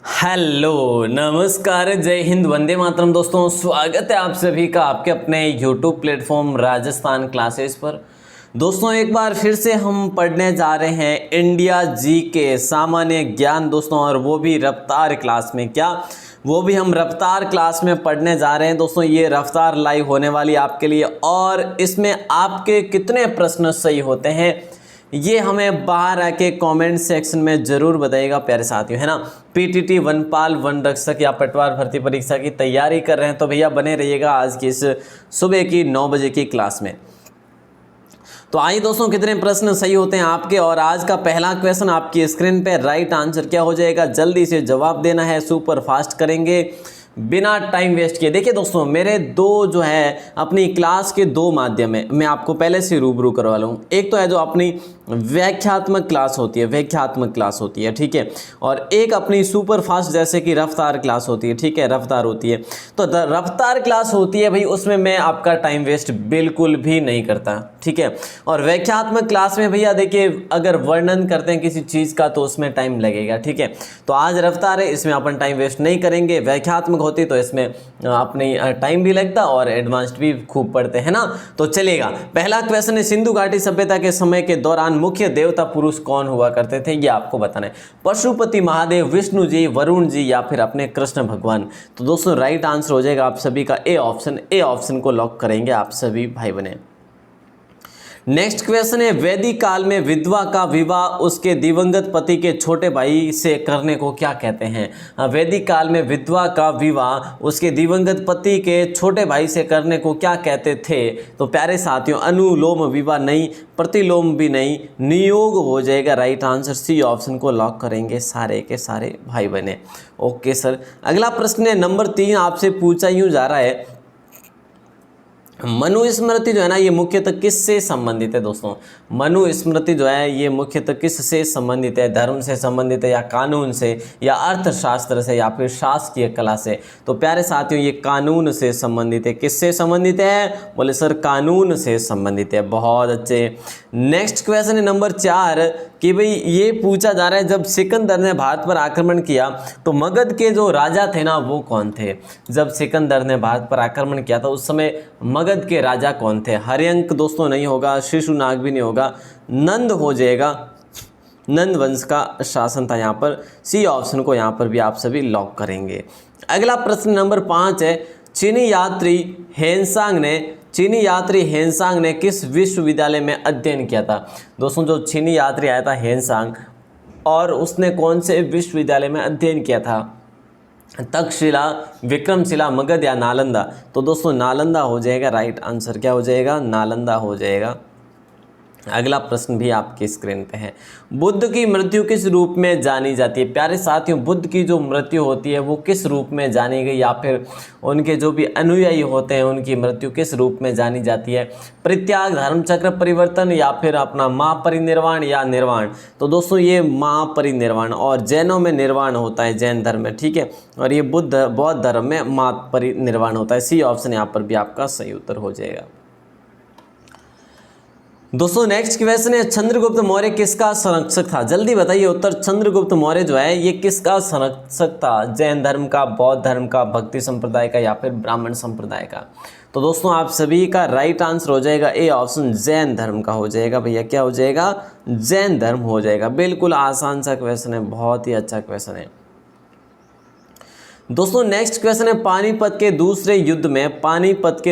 Hello नमस्कार जय हिंद वंदे मातरम। दोस्तों स्वागत है आप सभी का आपके अपने यूट्यूब प्लेटफॉर्म राजस्थान क्लासेस पर। दोस्तों एक बार फिर से हम पढ़ने जा रहे हैं इंडिया जी के सामान्य ज्ञान दोस्तों, और वो भी रफ्तार क्लास में। क्या वो भी हम रफ्तार क्लास में पढ़ने जा रहे हैं दोस्तों। ये रफ्तार लाइव होने वाली आपके लिए, और इसमें आपके कितने प्रश्न सही होते हैं ये हमें बाहर आके कमेंट सेक्शन में जरूर बताइएगा प्यारे साथियों, है ना। पीटीटी वनपाल वन रक्षक या पटवार भर्ती परीक्षा की तैयारी कर रहे हैं तो भैया बने रहिएगा आज की इस सुबह की 9 बजे की क्लास में। तो आइए दोस्तों, कितने प्रश्न सही होते हैं आपके। और आज का पहला क्वेश्चन आपकी स्क्रीन पे, राइट आंसर क्या हो जाएगा जल्दी से जवाब देना है, सुपर फास्ट करेंगे बिना टाइम वेस्ट किए। देखिए दोस्तों, मेरे दो जो है अपनी क्लास के दो माध्यम है, मैं आपको पहले से रूबरू करवा लूँ। एक तो है जो अपनी व्याख्यात्मक क्लास होती है, व्याख्यात्मक क्लास होती है, ठीक है। और एक अपनी सुपर फास्ट जैसे कि रफ्तार क्लास होती है, ठीक है, रफ्तार होती है। तो रफ्तार क्लास होती है भाई, उसमें मैं आपका टाइम वेस्ट बिल्कुल भी नहीं करता, ठीक है। और व्याख्यात्मक क्लास में भैया देखिए, अगर वर्णन करते हैं किसी चीज़ का तो उसमें टाइम लगेगा, ठीक है। तो आज रफ्तार है, इसमें अपन टाइम वेस्ट नहीं करेंगे। व्याख्यात्मक होती तो इसमें अपनी टाइम भी लगता और एडवांस्ड भी खूब पढ़ते हैं ना। तो चलेगा, पहला क्वेश्चन है, सिंधु घाटी सभ्यता के समय के दौरान मुख्य देवता पुरुष कौन हुआ करते थे, ये आपको बताना है। पशुपति महादेव, विष्णु जी, वरुण जी या फिर अपने कृष्ण भगवान। तो दोस्तों राइट आंसर हो जाएगा आप सभी का ए ऑप्शन। ए ऑप्शन को लॉक करेंगे आप सभी भाई बहन। नेक्स्ट क्वेश्चन है, वैदिक काल में विधवा का विवाह उसके दिवंगत पति के छोटे भाई से करने को क्या कहते हैं। वैदिक काल में विधवा का विवाह उसके दिवंगत पति के छोटे भाई से करने को क्या कहते थे। तो प्यारे साथियों, अनुलोम विवाह नहीं, प्रतिलोम भी नहीं, नियोग हो जाएगा राइट आंसर। सी ऑप्शन को लॉक करेंगे सारे के सारे भाई बहने। ओके सर, अगला प्रश्न है नंबर 3 आपसे पूछा यूँ जा रहा है, मनुस्मृति जो है ना ये मुख्यतः किससे संबंधित है दोस्तों। मनुस्मृति जो है ये मुख्यतः किससे संबंधित है, धर्म से संबंधित है या कानून से या अर्थशास्त्र से या फिर शासकीय कला से। तो प्यारे साथियों ये कानून से संबंधित है। किससे संबंधित है, बोले सर कानून से संबंधित है। बहुत अच्छे। नेक्स्ट क्वेश्चन है नंबर 4 कि भाई ये पूछा जा रहा है, जब सिकंदर ने भारत पर आक्रमण किया तो मगध के जो राजा थे ना वो कौन थे। जब सिकंदर ने भारत पर आक्रमण किया था उस समय मगध के राजा कौन थे। हर्यंक दोस्तों नहीं होगा, शिशुनाग भी नहीं होगा, नंद हो जाएगा। नंद वंश का शासन था यहाँ पर। सी ऑप्शन को यहाँ पर भी आप सभी लॉक करेंगे। अगला प्रश्न नंबर 5 है, चीनी यात्री हेनसांग ने किस विश्वविद्यालय में अध्ययन किया था। दोस्तों जो चीनी यात्री आया था हेनसांग, और उसने कौन से विश्वविद्यालय में अध्ययन किया था। तक्षशिला, विक्रमशिला, मगध या नालंदा। तो दोस्तों नालंदा हो जाएगा राइट आंसर। क्या हो जाएगा, नालंदा हो जाएगा। अगला प्रश्न भी आपकी स्क्रीन पे है, बुद्ध की मृत्यु किस रूप में जानी जाती है। प्यारे साथियों, बुद्ध की जो मृत्यु होती है वो किस रूप में जानी गई, या फिर उनके जो भी अनुयायी होते हैं उनकी मृत्यु किस रूप में जानी जाती है। परित्याग, धर्मचक्र परिवर्तन या फिर अपना महापरिनिर्वाण या निर्वाण। तो दोस्तों ये महापरिनिर्वाण, और जैनों में निर्वाण होता है, जैन धर्म में, ठीक है। और ये बौद्ध धर्म में महापरिनिर्वाण होता है। सी ऑप्शन यहाँ पर भी आपका सही उत्तर हो जाएगा। दोस्तों नेक्स्ट क्वेश्चन है, चंद्रगुप्त मौर्य किसका संरक्षक था। जल्दी बताइए उत्तर। चंद्रगुप्त मौर्य जो है ये किसका संरक्षक था, जैन धर्म का, बौद्ध धर्म का, भक्ति संप्रदाय का या फिर ब्राह्मण संप्रदाय का। तो दोस्तों आप सभी का राइट आंसर हो जाएगा ए ऑप्शन, जैन धर्म का हो जाएगा भैया। क्या हो जाएगा, जैन धर्म हो जाएगा। बिल्कुल आसान सा क्वेश्चन है, बहुत ही अच्छा क्वेश्चन है। दोस्तों नेक्स्ट क्वेश्चन है, पानीपत के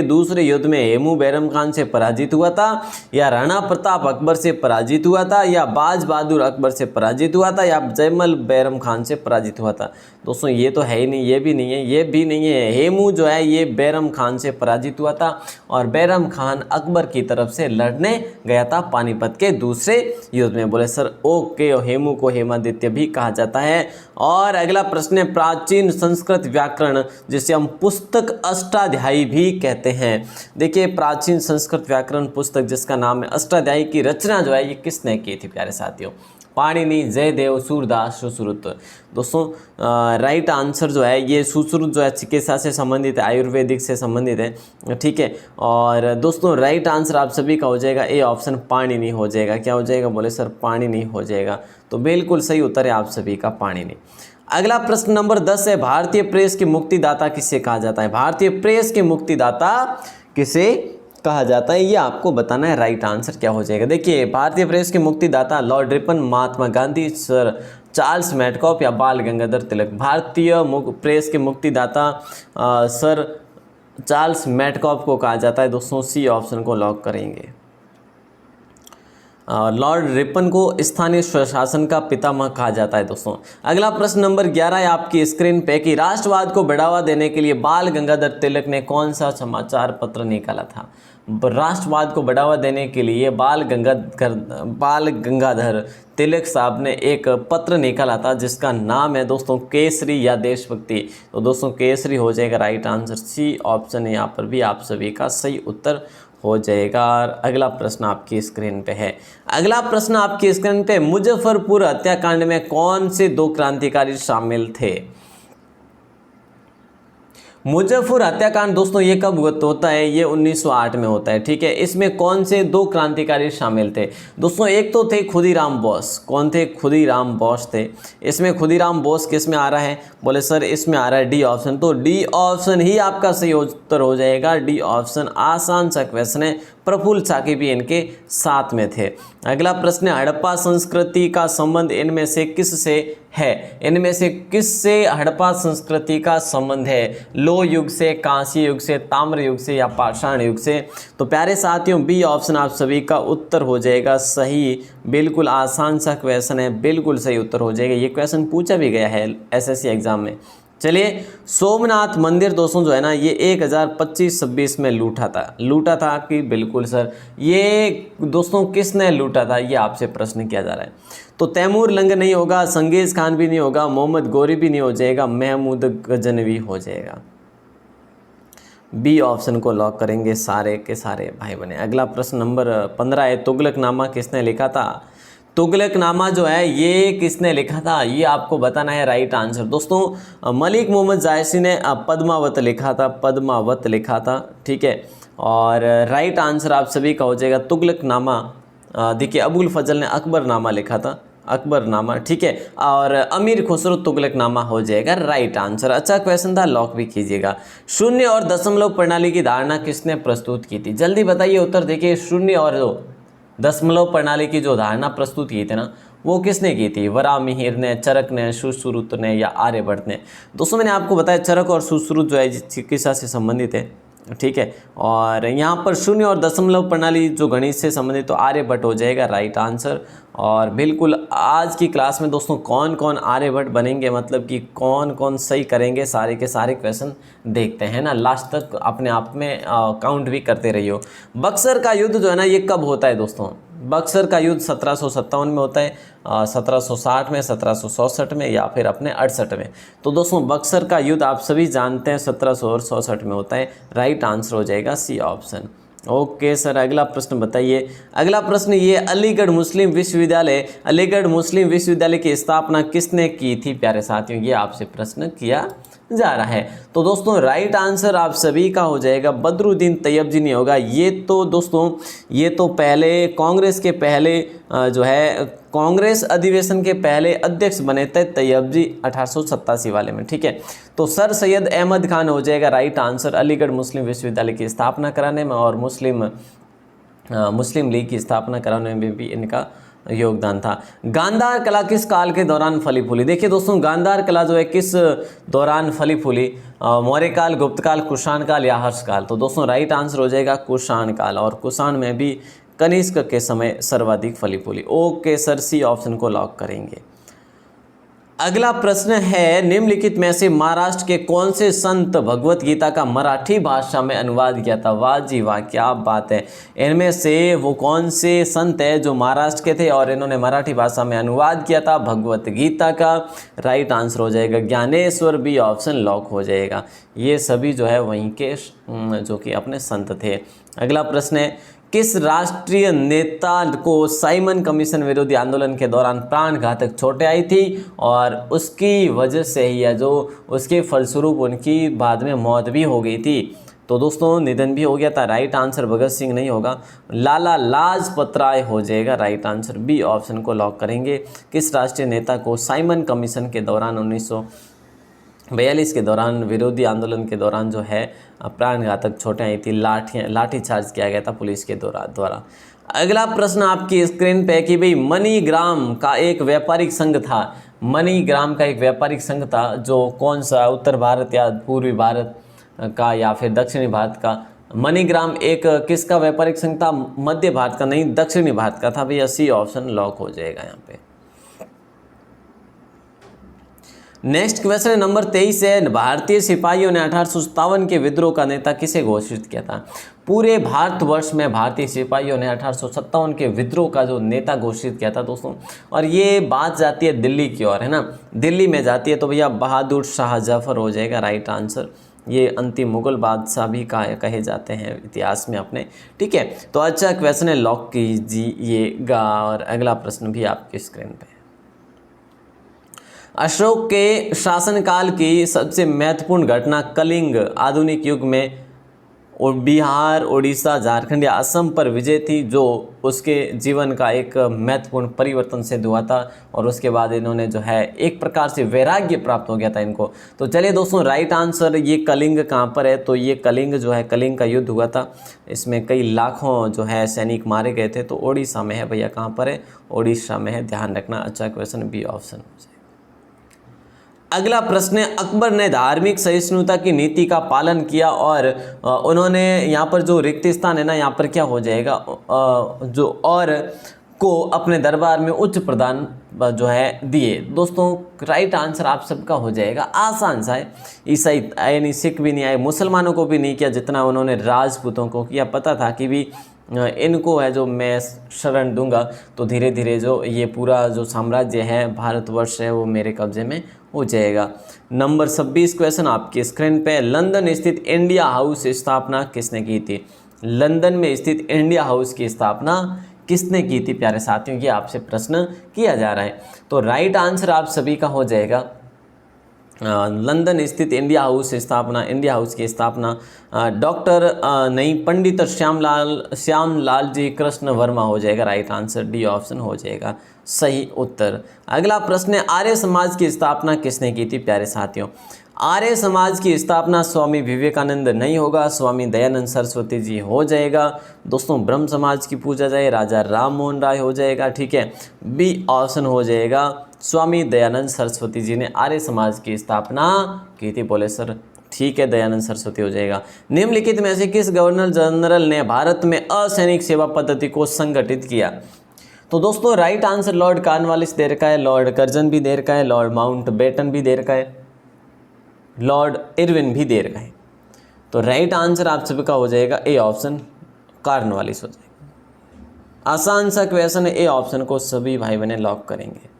दूसरे युद्ध में हेमू बैरम खान से पराजित हुआ था, या राणा प्रताप अकबर से पराजित हुआ था, या बाज बहादुर अकबर से पराजित हुआ था, या जयमल बैरम खान से पराजित हुआ था। दोस्तों ये तो है ही नहीं, ये भी नहीं है, ये भी नहीं है। हेमू जो है ये बैरम खान से पराजित हुआ था, और बैरम खान अकबर की तरफ से लड़ने गया था पानीपत के दूसरे युद्ध में। बोले सर ओके, हेमू को हेमादित्य भी कहा जाता है। और अगला प्रश्न है, प्राचीन संस्कृत व्याकरण जिसे हम पुस्तक अष्टाध्यायी भी कहते हैं। देखिए प्राचीन संस्कृत व्याकरण पुस्तक जिसका नाम है अष्टाध्यायी की रचना जो है ये किसने की थी प्यारे साथियों। पाणिनि, जयदेव, सूरदास, सुश्रुत। दोस्तों राइट आंसर जो है ये सुश्रुत जो है चिकित्सा से संबंधित है, आयुर्वेदिक से संबंधित है, ठीक है। और दोस्तों राइट आंसर आप सभी का हो जाएगा ए ऑप्शन, पाणिनि हो जाएगा। क्या हो जाएगा, बोले सर पाणिनि हो जाएगा। तो बिल्कुल सही उत्तर है आप सभी का पाणिनि। अगला प्रश्न नंबर 10 है, भारतीय प्रेस के मुक्तिदाता किसे कहा जाता है? भारतीय प्रेस के मुक्तिदाता किसे कहा जाता है, ये आपको बताना है। राइट आंसर क्या हो जाएगा? देखिए, भारतीय प्रेस के मुक्तिदाता Lord Ripon, Mahatma Gandhi, sir Charles Metcalfe या बाल गंगाधर तिलक। भारतीय प्रेस के मुक्तिदाता सर चार्ल्स मेडकॉफ को कहा जाता है। दोस्तों सी ऑप्शन को लॉक करेंगे। लॉर्ड रिपन को स्थानीय स्वशासन का पितामह कहा जाता है। दोस्तों अगला प्रश्न नंबर 11 है आपकी स्क्रीन पे कि राष्ट्रवाद को बढ़ावा देने के लिए बाल गंगाधर तिलक ने कौन सा समाचार पत्र निकाला था? राष्ट्रवाद को बढ़ावा देने के लिए बाल गंगाधर तिलक साहब ने एक पत्र निकाला था जिसका नाम है दोस्तों केसरी या देशभक्ति। तो दोस्तों केसरी हो जाएगा राइट आंसर। सी ऑप्शन यहाँ पर भी आप सभी का सही उत्तर हो जाएगा। अगला प्रश्न आपकी स्क्रीन पे है। अगला प्रश्न आपकी स्क्रीन पे, मुजफ्फरपुर हत्याकांड में कौन से 2 क्रांतिकारी शामिल थे? मुजफ्फर हत्याकांड दोस्तों ये कब होता है? ये 1908 में होता है। ठीक है, इसमें कौन से 2 क्रांतिकारी शामिल थे? दोस्तों एक तो थे खुदीराम बोस। कौन थे? खुदीराम बोस थे। इसमें खुदीराम बोस किस में आ रहा है? बोले सर इसमें आ रहा है डी ऑप्शन। तो डी ऑप्शन ही आपका सही उत्तर हो जाएगा। डी ऑप्शन आसान सा क्वेश्चन है। प्रफुल्ल चाकी भी इनके साथ में थे। अगला प्रश्न, हड़प्पा संस्कृति का संबंध इनमें से किस से है? इनमें से किस से हड़प्पा संस्कृति का संबंध है? लोह युग से, कांस्य युग से, ताम्र युग से या पाषाण युग से? तो प्यारे साथियों बी ऑप्शन आप सभी का उत्तर हो जाएगा सही। बिल्कुल आसान सा क्वेश्चन है, बिल्कुल सही उत्तर हो जाएगा। ये क्वेश्चन पूछा भी गया है एसएससी एग्जाम में। चलिए, सोमनाथ मंदिर दोस्तों जो है ना ये 1025-26 में लूटा था कि बिल्कुल सर ये दोस्तों किसने लूटा था, ये आपसे प्रश्न किया जा रहा है। तो तैमूर लंग नहीं होगा, चंगेज खान भी नहीं होगा, मोहम्मद गौरी भी नहीं हो जाएगा, महमूद गजनवी हो जाएगा। बी ऑप्शन को लॉक करेंगे सारे के सारे भाई बने। अगला प्रश्न नंबर 15 है, तुगलकनामा किसने लिखा था? तुगलकनामा जो है ये किसने लिखा था, ये आपको बताना है। राइट आंसर दोस्तों मलिक मोहम्मद जायसी ने पद्मावत लिखा था। ठीक है, और राइट आंसर आप सभी का हो जाएगा तुगलकनामा। देखिए अबुल फजल ने अकबरनामा लिखा था, अकबरनामा। ठीक है, और अमीर खुसरो तुगलकनामा हो जाएगा राइट आंसर। अच्छा क्वेश्चन था, लॉक भी कीजिएगा। शून्य और दशमलव प्रणाली की धारणा किसने प्रस्तुत की थी? जल्दी बताइए उत्तर। देखिए शून्य और दशमलव प्रणाली की जो धारणा प्रस्तुत की थी ना वो किसने की थी? वराहमिहिर ने, चरक ने, सुश्रुत ने या आर्यभट्ट ने? दोस्तों मैंने आपको बताया चरक और सुश्रुत जो है चिकित्सा से संबंधित है। ठीक है, और यहाँ पर शून्य और दशमलव प्रणाली जो गणित से संबंधित तो आर्यभट्ट हो जाएगा राइट आंसर। और बिल्कुल आज की क्लास में दोस्तों कौन कौन आर्यभट्ट बनेंगे, मतलब कि कौन कौन सही करेंगे, सारे के सारे क्वेश्चन देखते हैं ना। लास्ट तक अपने आप में काउंट भी करते रहियो। बक्सर का युद्ध जो है ना ये कब होता है दोस्तों? बक्सर का युद्ध 1757 में होता है, 1760 में, 1764 में या फिर अपने 68 में। तो दोस्तों बक्सर का युद्ध आप सभी जानते हैं 1764 में होता है। राइट आंसर हो जाएगा सी ऑप्शन। ओके सर, अगला प्रश्न बताइए। अगला प्रश्न ये, अलीगढ़ मुस्लिम विश्वविद्यालय की स्थापना किसने की थी? प्यारे साथियों ये आपसे प्रश्न किया जा रहा है। तो दोस्तों राइट आंसर आप सभी का हो जाएगा बदरुद्दीन तैयब जी नहीं होगा। ये तो दोस्तों ये तो पहले कांग्रेस के पहले जो है कांग्रेस अधिवेशन के पहले अध्यक्ष बने थे तैयब जी 1887 वाले में। ठीक है, तो सर सैयद अहमद खान हो जाएगा राइट आंसर। अलीगढ़ मुस्लिम विश्वविद्यालय की स्थापना कराने में और मुस्लिम लीग की स्थापना कराने में भी इनका योगदान था। गांधार कला किस काल के दौरान फली फूली? देखिए दोस्तों गांधार कला जो है किस दौरान फली फूली? मौर्य काल, गुप्त काल, कुषाण काल या हर्ष काल? तो दोस्तों राइट आंसर हो जाएगा कुषाण काल, और कुषाण में भी कनिष्क के समय सर्वाधिक फली फूली। ओके सर, सी ऑप्शन को लॉक करेंगे। अगला प्रश्न है, निम्नलिखित में से महाराष्ट्र के कौन से संत भगवत गीता का मराठी भाषा में अनुवाद किया था? वाह जी वाह, क्या बात है। इनमें से वो कौन से संत है जो महाराष्ट्र के थे और इन्होंने मराठी भाषा में अनुवाद किया था भगवत गीता का? राइट आंसर हो जाएगा ज्ञानेश्वर। बी ऑप्शन लॉक हो जाएगा। ये सभी जो है वहीं के जो कि अपने संत थे। अगला प्रश्न है, किस राष्ट्रीय नेता को साइमन कमीशन विरोधी आंदोलन के दौरान प्राण घातक चोटें आई थी और उसकी वजह से ही या जो उसके फलस्वरूप उनकी बाद में मौत भी हो गई थी? तो दोस्तों निधन भी हो गया था। राइट आंसर भगत सिंह नहीं होगा, लाला लाजपत राय हो जाएगा। राइट आंसर बी ऑप्शन को लॉक करेंगे। किस राष्ट्रीय नेता को साइमन कमीशन के दौरान 1942 के दौरान विरोधी आंदोलन के दौरान जो है प्राणघातक चोटें आई थी, लाठीचार्ज किया गया था पुलिस के द्वारा। अगला प्रश्न आपकी स्क्रीन पे कि भाई मनीग्राम का एक व्यापारिक संघ था। मनीग्राम का एक व्यापारिक संघ था जो कौन सा, उत्तर भारत या पूर्वी भारत का या फिर दक्षिणी भारत का? मनीग्राम एक किसका व्यापारिक संघ था? मध्य भारत का नहीं, दक्षिणी भारत का था भैया। सी ऑप्शन लॉक हो जाएगा यहाँ पे। नेक्स्ट क्वेश्चन नंबर 23 है, भारतीय सिपाहियों ने 1857 के विद्रोह का नेता किसे घोषित किया था? पूरे भारतवर्ष में भारतीय सिपाहियों ने 1857 के विद्रोह का जो नेता घोषित किया था दोस्तों, और ये बात जाती है दिल्ली की ओर, है ना, दिल्ली में जाती है, तो भैया बहादुर शाह जफर हो जाएगा राइट आंसर। ये अंतिम मुगल बादशाह भी कहे जाते हैं इतिहास में अपने, ठीक है। तो अच्छा क्वेश्चन है, लॉक कीजिएगा। और अगला प्रश्न भी आपकी स्क्रीन पे। अशोक के शासनकाल की सबसे महत्वपूर्ण घटना कलिंग आधुनिक युग में और बिहार, उड़ीसा, झारखंड या असम पर विजय थी, जो उसके जीवन का एक महत्वपूर्ण परिवर्तन सिद्ध हुआ था। और उसके बाद इन्होंने जो है एक प्रकार से वैराग्य प्राप्त हो गया था इनको। तो चलिए दोस्तों, राइट आंसर ये कलिंग कहाँ पर है? तो ये कलिंग जो है, कलिंग का युद्ध हुआ था, इसमें कई लाखों जो है सैनिक मारे गए थे। तो ओडिशा में है भैया। कहाँ पर है? ओडिशा में है, ध्यान रखना। अच्छा क्वेश्चन बी ऑप्शन। अगला प्रश्न है, अकबर ने धार्मिक सहिष्णुता की नीति का पालन किया और उन्होंने यहाँ पर जो रिक्त स्थान है ना, यहाँ पर क्या हो जाएगा, जो और को अपने दरबार में उच्च प्रदान जो है दिए। दोस्तों राइट आंसर आप सबका हो जाएगा, आसान सा है। ईसाई आए नहीं, सिख भी नहीं आए, मुसलमानों को भी नहीं किया जितना उन्होंने राजपूतों को किया। पता था कि भी इनको है जो मैं शरण दूंगा तो धीरे धीरे जो ये पूरा जो साम्राज्य है, भारतवर्ष है, वो मेरे कब्जे में हो जाएगा। नंबर 26 क्वेश्चन आपकी स्क्रीन पे, लंदन स्थित इंडिया हाउस स्थापना किसने की थी? लंदन में स्थित इंडिया हाउस की स्थापना किसने की थी प्यारे साथियों? ये आपसे प्रश्न किया जा रहा है। तो राइट आंसर आप सभी का हो जाएगा, लंदन स्थित इंडिया हाउस की स्थापना डॉक्टर नहीं, पंडित श्यामलाल जी कृष्ण वर्मा हो जाएगा। राइट आंसर डी ऑप्शन हो जाएगा सही उत्तर। अगला प्रश्न है, आर्य समाज की स्थापना किसने की थी प्यारे साथियों? आर्य समाज की स्थापना स्वामी विवेकानंद नहीं होगा, स्वामी दयानंद सरस्वती जी हो जाएगा। दोस्तों ब्रह्म समाज की पूजा जाए, राजा राम मोहन राय हो जाएगा, ठीक है। बी ऑप्शन हो जाएगा, स्वामी दयानंद सरस्वती जी ने आर्य समाज की स्थापना की थी। बोले सर ठीक है, दयानंद सरस्वती हो जाएगा। निम्नलिखित में से किस गवर्नर जनरल ने भारत में असैनिक सेवा पद्धति को संगठित किया? तो दोस्तों राइट आंसर लॉर्ड कॉर्नवालिस दे रखा है, लॉर्ड कर्जन भी दे रखा है, लॉर्ड माउंटबेटन भी दे रखा है, लॉर्ड इरविन भी दे रखा है। तो राइट आंसर आप सभी का हो जाएगा ए ऑप्शन, कॉर्नवालिस हो जाएगा। आसान सा क्वेश्चन है, ए ऑप्शन को सभी भाई बहन लॉक करेंगे।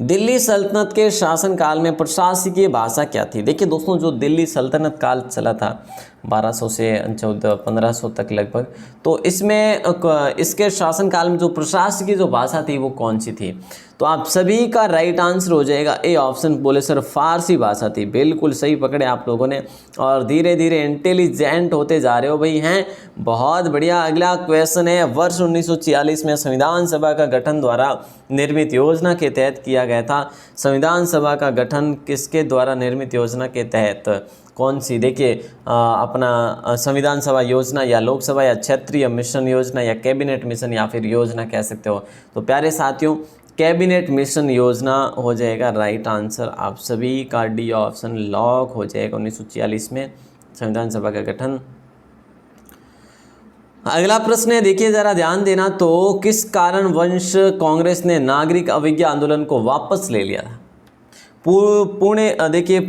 दिल्ली सल्तनत के शासनकाल में प्रशासकीय भाषा क्या थी? देखिए दोस्तों, जो दिल्ली सल्तनत काल चला था 1200 से 1500 तक लगभग, तो इसमें इसके शासनकाल में जो प्रशासकीय जो भाषा थी वो कौन सी थी? तो आप सभी का राइट आंसर हो जाएगा ए ऑप्शन। बोले सर फारसी भाषा थी, बिल्कुल सही पकड़े आप लोगों ने, और धीरे धीरे इंटेलिजेंट होते जा रहे हो भाई, हैं बहुत बढ़िया। अगला क्वेश्चन है, वर्ष 1946 में संविधान सभा का गठन द्वारा निर्मित योजना के तहत किया गया था। संविधान सभा का गठन किसके द्वारा निर्मित योजना के तहत कौन सी? देखिए अपना संविधान सभा योजना या लोकसभा या क्षेत्रीय मिशन योजना या कैबिनेट मिशन या फिर योजना कह सकते हो। तो प्यारे साथियों कैबिनेट मिशन योजना हो जाएगा राइट आंसर। आप सभी का डी ऑप्शन लॉक हो जाएगा। 1946 में संविधान सभा का गठन। अगला प्रश्न है, देखिए जरा ध्यान देना, तो किस कारण वंश कांग्रेस ने नागरिक अवज्ञा आंदोलन को वापस ले लिया? पुणे, देखिए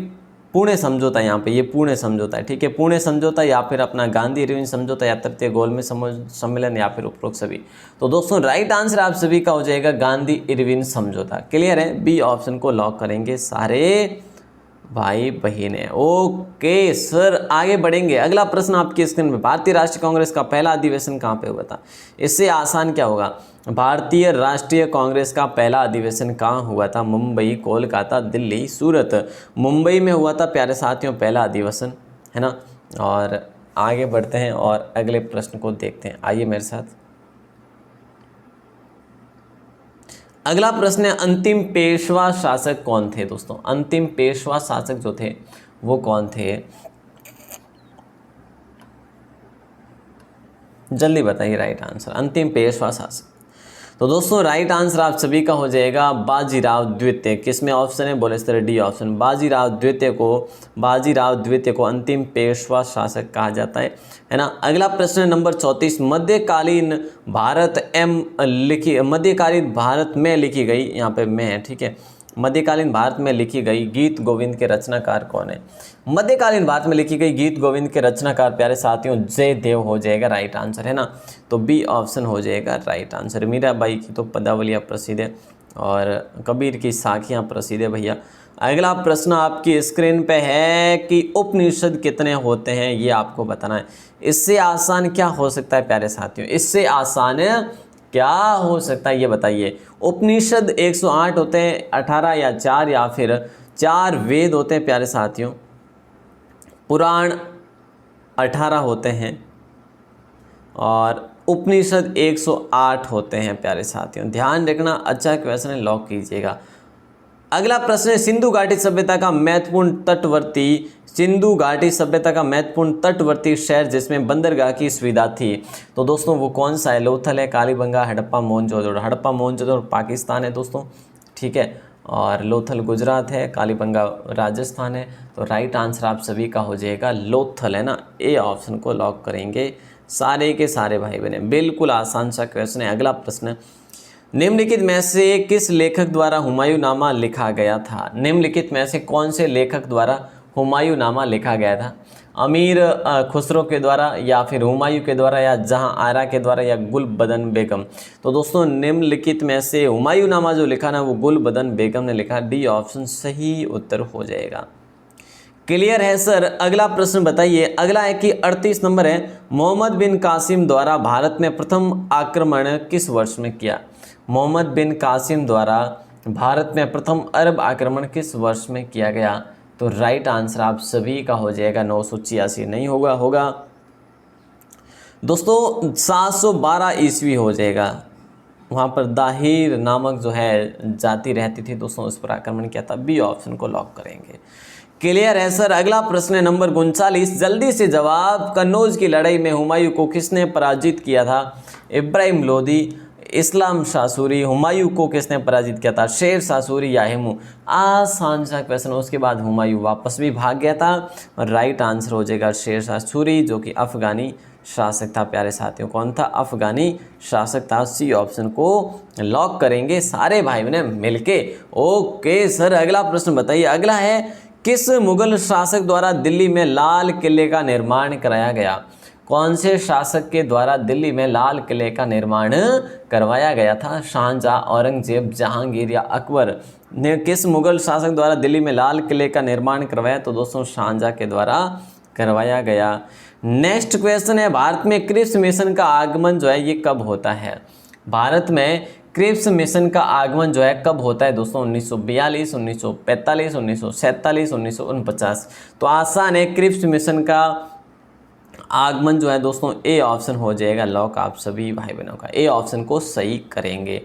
पुणे समझौता, यहाँ पे ये पुणे समझौता है, ठीक है, पुणे समझौता या फिर अपना गांधी इरविन समझौता या तृतीय गोलमेज सम्मेलन या फिर उपरोक्त सभी। तो दोस्तों राइट आंसर आप सभी का हो जाएगा गांधी इरविन समझौता। क्लियर है? बी ऑप्शन को लॉक करेंगे सारे भाई बहने। ओके सर, आगे बढ़ेंगे। अगला प्रश्न आपकी स्क्रीन में, भारतीय राष्ट्रीय कांग्रेस का पहला अधिवेशन कहाँ पे हुआ था? इससे आसान क्या होगा, भारतीय राष्ट्रीय कांग्रेस का पहला अधिवेशन कहाँ हुआ था? मुंबई, कोलकाता, दिल्ली, सूरत। मुंबई में हुआ था प्यारे साथियों पहला अधिवेशन, है ना। और आगे बढ़ते हैं और अगले प्रश्न को देखते हैं, आइए मेरे साथ। अगला प्रश्न है, अंतिम पेशवा शासक कौन थे दोस्तों? अंतिम पेशवा शासक जो थे वो कौन थे? जल्दी बताइए राइट आंसर, अंतिम पेशवा शासक। तो दोस्तों राइट आंसर आप सभी का हो जाएगा बाजीराव द्वितीय। किसमें ऑप्शन है? बोले सर डी ऑप्शन। बाजीराव द्वितीय को अंतिम पेशवा शासक कहा जाता है ना। अगला प्रश्न नंबर 34, मध्यकालीन भारत में लिखी गई, यहाँ पे में है, ठीक है। मध्यकालीन भारत में लिखी गई गीत गोविंद के रचनाकार कौन है? मध्यकालीन भारत में लिखी गई गीत गोविंद के रचनाकार प्यारे साथियों जयदेव हो जाएगा राइट आंसर, है ना। तो बी ऑप्शन हो जाएगा राइट आंसर। मीराबाई की तो पदावलियाँ प्रसिद्ध है और कबीर की साखियाँ प्रसिद्ध है भैया। अगला प्रश्न आपकी स्क्रीन पे है कि उपनिषद कितने होते हैं, ये आपको बताना है। इससे आसान क्या हो सकता है प्यारे साथियों? इससे आसान क्या हो सकता है ये बताइए। उपनिषद 108 होते हैं, 18 या 4 या फिर 4 वेद होते हैं प्यारे साथियों। पुराण 18 होते हैं और उपनिषद 108 होते हैं प्यारे साथियों। ध्यान रखना, अच्छा क्वेश्चन है, लॉक कीजिएगा। अगला प्रश्न है, सिंधु घाटी सभ्यता का महत्वपूर्ण तटवर्ती शहर जिसमें बंदरगाह की सुविधा थी। तो दोस्तों वो कौन सा है? लोथल है, कालीबंगा, हड़प्पा मोहनजोदड़ो। हड़प्पा मोहनजोदड़ो पाकिस्तान है दोस्तों, ठीक है। और लोथल गुजरात है, कालीबंगा राजस्थान है। तो राइट आंसर आप सभी का हो जाएगा लोथल, है ना। ए ऑप्शन को लॉक करेंगे सारे के सारे भाई बहने। बिल्कुल आसान सा क्वेश्चन है। अगला प्रश्न, निम्नलिखित में से किस लेखक द्वारा हुमायूंनामा लिखा गया था? निम्नलिखित में से कौन से लेखक द्वारा हुमायूंनामा लिखा गया था? अमीर खुसरो के द्वारा या फिर हुमायूं के द्वारा या जहां आरा के द्वारा या गुलबदन बेगम? तो दोस्तों निम्नलिखित में से हुमायूंनामा जो लिखा ना वो गुलबदन बेगम ने लिखा। डी ऑप्शन सही उत्तर हो जाएगा। क्लियर है सर। अगला प्रश्न बताइए। अगला है कि 38 नंबर है, मोहम्मद बिन कासिम द्वारा भारत में प्रथम आक्रमण किस वर्ष में किया? मोहम्मद बिन कासिम द्वारा भारत में प्रथम अरब आक्रमण किस वर्ष में किया गया? तो राइट आंसर आप सभी का हो जाएगा 986, नहीं होगा दोस्तों 712 ईस्वी हो जाएगा। वहाँ पर दाहिर नामक जो है जाति रहती थी दोस्तों, उस पर आक्रमण किया था। बी ऑप्शन को लॉक करेंगे। क्लियर है सर। अगला प्रश्न है नंबर 39, जल्दी से जवाब। कन्नौज की लड़ाई में हुमायूं को किसने पराजित किया था? इब्राहिम लोदी, इस्लाम शाह सूरी। हुमायूं को किसने पराजित किया था? शेर शाह सूरी या हेमू? आसान सा क्वेश्चन। उसके बाद हुमायूं वापस भी भाग गया था और राइट आंसर हो जाएगा शेर शाह सूरी, जो कि अफगानी शासक था प्यारे साथियों। कौन था? अफगानी शासक था। सी ऑप्शन को लॉक करेंगे सारे भाई बहन मिलके। Okay sir. अगला प्रश्न बताइए। अगला है, किस मुगल शासक द्वारा दिल्ली में लाल किले का निर्माण कराया गया? कौन से शासक के द्वारा दिल्ली में लाल किले का निर्माण करवाया गया था? शाहजहां, औरंगजेब, जहांगीर या अकबर ने किस मुगल शासक द्वारा दिल्ली में लाल किले का निर्माण करवाया? तो दोस्तों शाहजहां के द्वारा करवाया गया। नेक्स्ट क्वेश्चन है, भारत में क्रिप्स मिशन का आगमन जो है ये कब होता है? भारत में क्रिप्स मिशन का आगमन जो है कब होता है दोस्तों? 1942, 1945, 1947, 1949। तो आसान है, क्रिप्स मिशन का आगमन जो है दोस्तों ए ऑप्शन हो जाएगा लॉक आप सभी भाई बहनों का। ए ऑप्शन को सही करेंगे।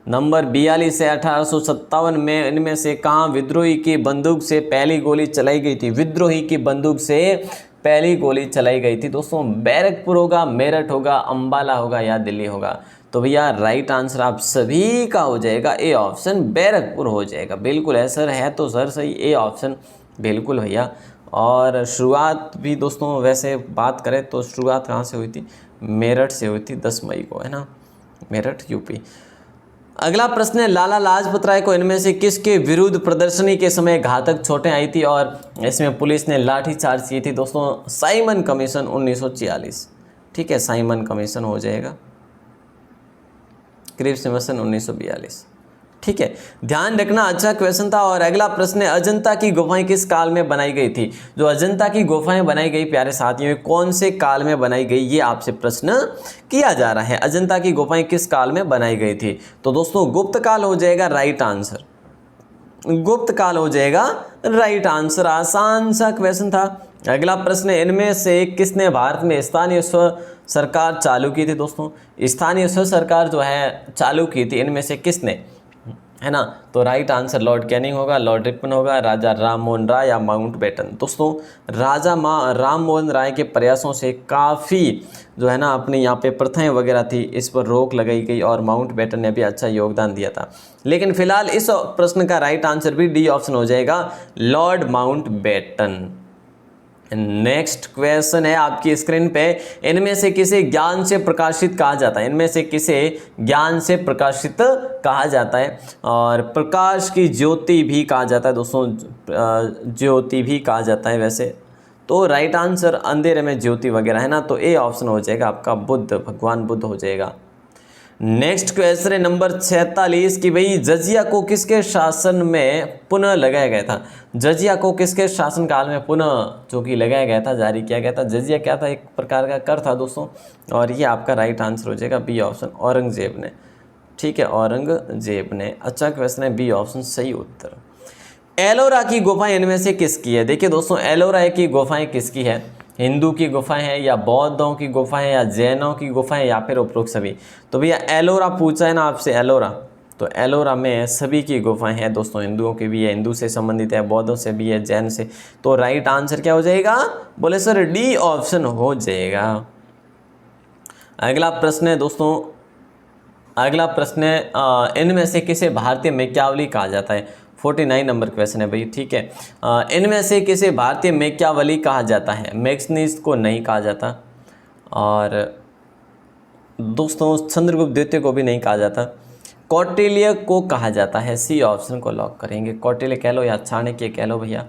नंबर 42 से 1857 में इनमें से कहाँ विद्रोही की बंदूक से पहली गोली चलाई गई थी? विद्रोही की बंदूक से पहली गोली चलाई गई थी दोस्तों। बैरकपुर होगा, मेरठ होगा, अंबाला होगा या दिल्ली होगा? तो भैया राइट आंसर आप सभी का हो जाएगा ए ऑप्शन, बैरकपुर हो जाएगा। बिल्कुल है सर, है तो सर सही ए ऑप्शन, बिल्कुल भैया। और शुरुआत भी दोस्तों वैसे बात करें तो शुरुआत कहाँ से हुई थी? मेरठ से हुई थी 10 मई को, है ना, मेरठ यूपी। अगला प्रश्न है, लाला लाजपत राय को इनमें से किसके विरुद्ध प्रदर्शनी के समय घातक चोटें आई थी और इसमें पुलिस ने लाठीचार्ज की थी? दोस्तों साइमन कमीशन 1946, ठीक है, साइमन कमीशन हो जाएगा। क्रिप्स मिशन 1942, ठीक है, ध्यान रखना, अच्छा क्वेश्चन था। और अगला प्रश्न है, अजंता की गुफाएं किस काल में बनाई गई थी? जो अजंता की गुफाएं बनाई गई प्यारे साथियों, कौन से काल में बनाई गई, ये आपसे प्रश्न किया जा रहा है। अजंता की गुफाएं किस काल में बनाई गई थी? तो दोस्तों गुप्त काल हो जाएगा राइट आंसर, गुप्त काल हो जाएगा राइट आंसर। आसान सा क्वेश्चन था। अगला प्रश्न है, इनमें से किसने भारत में स्थानीय स्व सरकार चालू की थी? दोस्तों स्थानीय स्व सरकार जो है चालू की थी, इनमें से किसने, है ना? तो राइट आंसर लॉर्ड कैनिंग होगा, लॉर्ड रिपन होगा, राजा राम मोहन राय या माउंटबेटन। दोस्तों राजा राम मोहन राय के प्रयासों से काफ़ी जो है ना अपने यहाँ पे प्रथाएं वगैरह थी इस पर रोक लगाई गई और माउंटबेटन ने भी अच्छा योगदान दिया था। लेकिन फिलहाल इस प्रश्न का राइट आंसर भी डी ऑप्शन हो जाएगा, लॉर्ड माउंटबेटन। नेक्स्ट क्वेश्चन है आपकी स्क्रीन पे, इनमें से किसे ज्ञान से प्रकाशित कहा जाता है? इनमें से किसे ज्ञान से प्रकाशित कहा जाता है? और प्रकाश की ज्योति भी कहा जाता है दोस्तों, ज्योति भी कहा जाता है वैसे। तो राइट आंसर अंधेरे में ज्योति वगैरह है ना, तो ए ऑप्शन हो जाएगा आपका बुद्ध, भगवान बुद्ध हो जाएगा। नेक्स्ट क्वेश्चन है नंबर 46 कि भाई जजिया को किसके शासन में पुनः लगाया गया था? जजिया को किसके शासनकाल में पुनः जो कि लगाया गया था, जारी किया गया था? जजिया क्या था? एक प्रकार का कर था दोस्तों, और ये आपका राइट आंसर हो जाएगा बी ऑप्शन, औरंगजेब ने। ठीक है, औरंगजेब ने। अच्छा क्वेश्चन है, बी ऑप्शन सही उत्तर। एलोरा की गुफाएं इनमें से किसकी है? देखिए दोस्तों, एलोरा की गुफाएं किसकी है? हिंदू की गुफाएं हैं या बौद्धों की गुफाएं या जैनों की गुफाएं या फिर उपरोक्त सभी? तो भैया एलोरा पूछा है ना आपसे, एलोरा, तो एलोरा में सभी की गुफाएं हैं दोस्तों, हिंदुओं की भी है, हिंदू से संबंधित है, बौद्धों से भी है, जैन से। तो राइट आंसर क्या हो जाएगा? बोले सर डी ऑप्शन हो जाएगा। अगला प्रश्न है दोस्तों, अगला प्रश्न है, इनमें से किसे भारतीय मेक्यावली कहा जाता है? 49 नंबर क्वेश्चन है भाई। ठीक है, इनमें से किसे भारतीय मेक्यावली कहा जाता है? मैक्सनीज को नहीं कहा जाता, और दोस्तों चंद्रगुप्त द्वितीय को भी नहीं कहा जाता। कौटिल्य को कहा जाता है, सी ऑप्शन को लॉक करेंगे। कौटिल्य कह लो या चाणक्य कह लो भैया।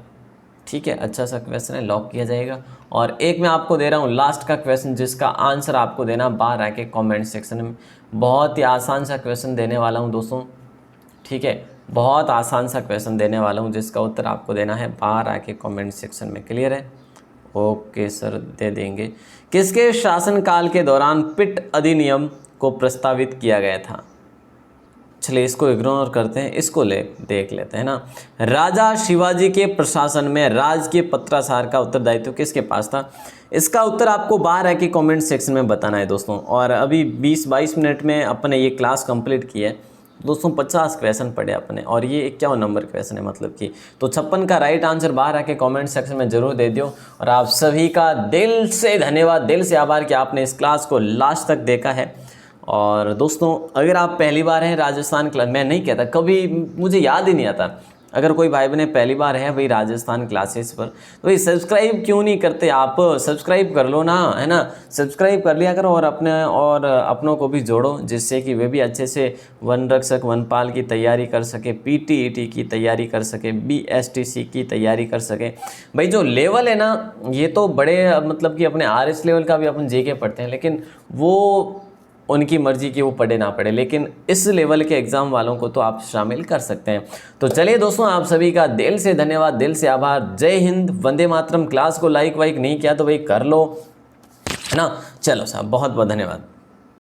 ठीक है, अच्छा सा क्वेश्चन है, लॉक किया जाएगा। और एक मैं आपको दे रहा हूँ लास्ट का क्वेश्चन, जिसका आंसर आपको देना बाहर आके कमेंट सेक्शन में। बहुत ही आसान सा क्वेश्चन देने वाला हूँ दोस्तों। ठीक है, बहुत आसान सा क्वेश्चन देने वाला हूँ जिसका उत्तर आपको देना है बाहर आके कमेंट सेक्शन में। क्लियर है? ओके सर, दे देंगे। किसके शासनकाल के दौरान पिट अधिनियम को प्रस्तावित किया गया था? चलिए इसको इग्नोर करते हैं, इसको देख लेते हैं ना। राजा शिवाजी के प्रशासन में राजकीय पत्राचार का उत्तरदायित्व किसके पास था? इसका उत्तर आपको बाहर आके कमेंट सेक्शन में बताना है दोस्तों। और अभी 20-22 मिनट में अपने ये क्लास कंप्लीट की है दोस्तों, 50 क्वेश्चन पढ़े अपने, और ये 51 नंबर क्वेश्चन है मतलब कि। तो 56 का राइट आंसर बाहर आके कमेंट सेक्शन में जरूर दे दियो। और आप सभी का दिल से धन्यवाद, दिल से आभार कि आपने इस क्लास को लास्ट तक देखा है। और दोस्तों अगर आप पहली बार हैं राजस्थान क्लास, मैं नहीं कहता कभी, मुझे याद ही नहीं आता, अगर कोई भाई बहन पहली बार है भाई राजस्थान क्लासेस पर, तो भाई सब्सक्राइब क्यों नहीं करते? आप सब्सक्राइब कर लो ना, है ना? सब्सक्राइब कर लिया करो और अपनों को भी जोड़ो, जिससे कि वे भी अच्छे से वन रक्षक वनपाल की तैयारी कर सके, पीटीईटी की तैयारी कर सके, बीएसटीसी की तैयारी कर सके। भाई जो लेवल है ना, ये तो बड़े मतलब कि अपने आरएस लेवल का भी अपन जेके पढ़ते हैं, लेकिन वो उनकी मर्जी की वो पढ़े ना पढ़े, लेकिन इस लेवल के एग्ज़ाम वालों को तो आप शामिल कर सकते हैं। तो चलिए दोस्तों, आप सभी का दिल से धन्यवाद, दिल से आभार। जय हिंद, वंदे मातरम। क्लास को लाइक वाइक नहीं किया तो भाई कर लो, है ना? चलो साहब, बहुत बहुत धन्यवाद।